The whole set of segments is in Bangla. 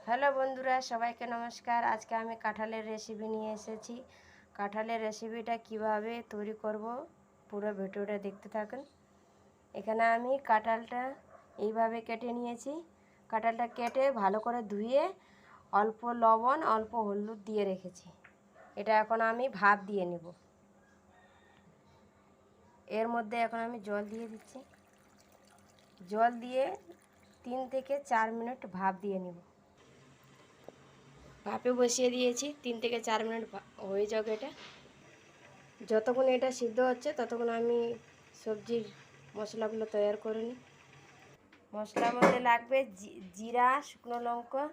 হ্যালো বন্ধুরা, সবাইকে নমস্কার। আজকে আমি কাঁঠালের রেসিপি নিয়ে এসেছি। কাঁঠালের রেসিপিটা কিভাবে তৈরি করব পুরো ভিডিওটা দেখতে থাকুন। এখানে আমি কাঁঠালটা এইভাবে কেটে নিয়েছি। কাঁঠালটা কেটে ভালো করে ধুয়ে অল্প লবণ অল্প হলুদ দিয়ে রেখেছি। এটা এখন আমি ভাপ দিয়ে নেব। এর মধ্যে এখন আমি জল দিয়ে দিচ্ছি। জল দিয়ে 3 থেকে 4 মিনিট ভাপ দিয়ে নেব। ভাপে বসিয়ে দিয়েছি, 3 থেকে 4 মিনিট হয়ে যাবে। এটা যতক্ষণ এটা সিদ্ধ হচ্ছে ততক্ষণ আমি সবজির মশলাগুলো তৈরি করে নিই। মশলার মধ্যে লাগবে জিরা, শুকনো লঙ্কা,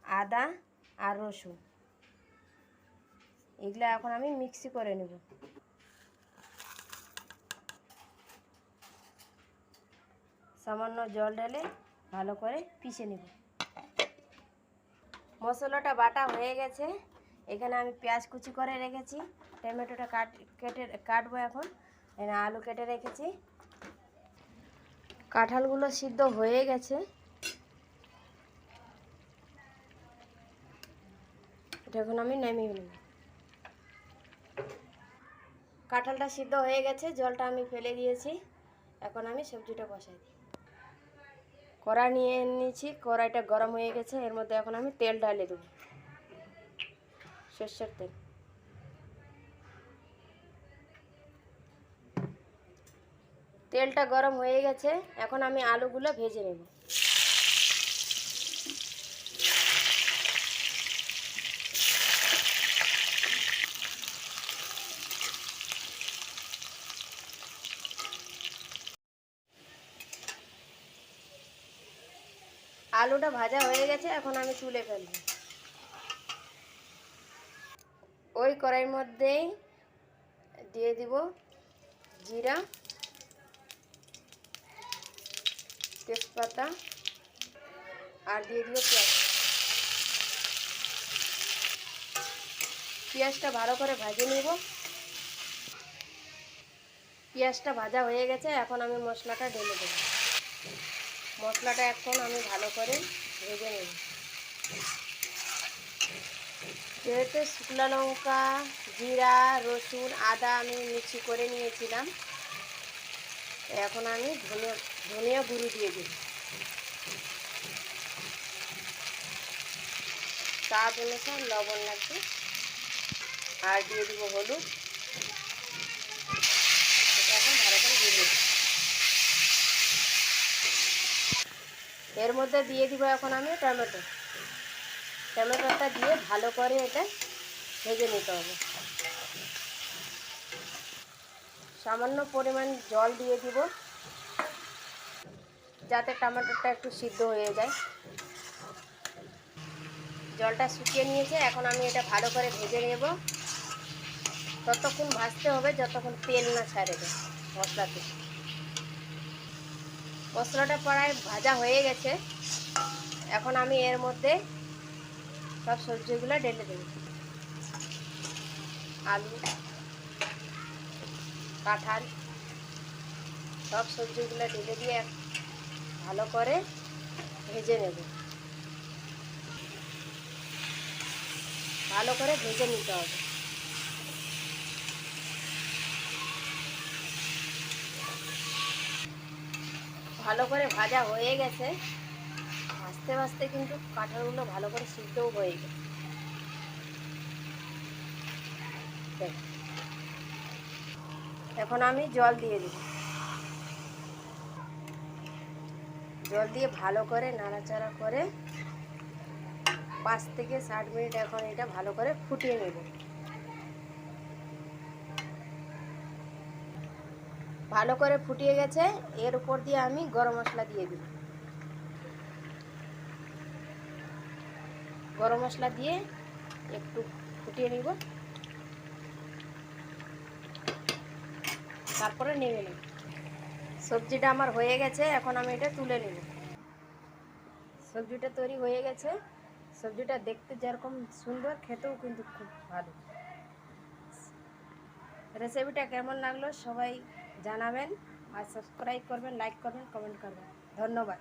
আদা আর রসুন। এগুলো এখন আমি মিক্সি করে নেব। সামান্য জল ঢেলে ভালো করে পিষে নেব। মশলাটা বাটা হয়ে গেছে। এখানে আমি পেঁয়াজ কুচি করে রেখেছি, টমেটোটা কাটবো। এখন এখানে আলু কেটে রেখেছি। কাঁঠালগুলো সিদ্ধ হয়ে গেছে। এটা এখন আমি নামিয়ে নেব। কাঁঠালটা সিদ্ধ হয়ে গেছে, জলটা আমি ফেলে দিয়েছি। এখন আমি সবজিটা বসাই দিই। কড়াই নিয়ে নিয়েছি, কড়াইটা গরম হয়ে গেছে। এর মধ্যে এখন আমি তেল ঢালে দেব, সরষের তেল। তেলটা গরম হয়ে গেছে, এখন আমি আলুগুলো ভেজে নেব। আলুটা ভাজা হয়ে গেছে, এখন আমি তুলে ফেলব। ওই কড়াইয়ের মধ্যেই দিয়ে দিব জিরা, তেজপাতা আর দিয়ে দিব পেঁয়াজ। পেঁয়াজটা ভালো করে ভেজে নেব। পেঁয়াজটা ভাজা হয়ে গেছে, এখন আমি মশলাটা ঢেলে দেব। মশলাটা এখন আমি ভালো করে ভেজে নেব। যেহেতু শুকনো লঙ্কা, জিরা, রসুন, আদা আমি মিক্সি করে নিয়েছিলাম, এখন আমি ধনিয়া গুঁড়ো দিয়ে দিই। স্বাদ অনুসারে লবণ লাগবে আর দিয়ে দিব হলুদ। এটা এখন ভালো করে ভেজে দিই। এর মধ্যে দিয়ে দিব এখন আমি টমেটোটা দিয়ে ভালো করে এটা ভেজে নিতে হবে। সামান্য পরিমাণ জল দিয়ে দিব, যাতে টমেটোটা একটু সিদ্ধ হয়ে যায়। জলটা শুকিয়ে নিয়েছে, এখন আমি এটা ভালো করে ভেজে নেব। ততক্ষণ ভাজতে হবে যতক্ষণ তেল না ছাড়ে দেয় মশলা থেকে। মশলাটা প্রায় ভাজা হয়ে গেছে, এখন আমি এর মধ্যে সব সবজিগুলো ঢেলে দেব। আলু, কাঁঠাল, সব সবজিগুলো ঢেলে দিয়ে ভালো করে ভেজে নেব। ভালো করে ভেজে নিতে হবে। ভালো করে ভাজা হয়ে গেছে। ভাজতে ভাজতে কিন্তু কাঁঠালগুলো ভালো করে সিদ্ধও হয়ে গেছে। এখন আমি জল দিয়ে দিব। জল দিয়ে ভালো করে নাড়াচাড়া করে 5 থেকে 7 মিনিট এখন এটা ভালো করে ফুটিয়ে নেব। ভালো করে ফুটিয়ে গেছে, এর উপর দিয়ে আমি গরম মশলা দিয়ে দিই। গরম মশলা দিয়ে একটু ফুটিয়ে নিব, তারপরে নেমে নেব। সবজিটা আমার হয়ে গেছে, এখন আমি এটা তুলে নেব। সবজিটা তৈরি হয়ে গেছে। সবজিটা দেখতে যেরকম সুন্দর, খেতেও কিন্তু খুব ভালো। রেসিপিটা কেমন লাগলো সবাই জানাবেন আর সাবস্ক্রাইব করবেন, লাইক করবেন, কমেন্ট করবেন। ধন্যবাদ।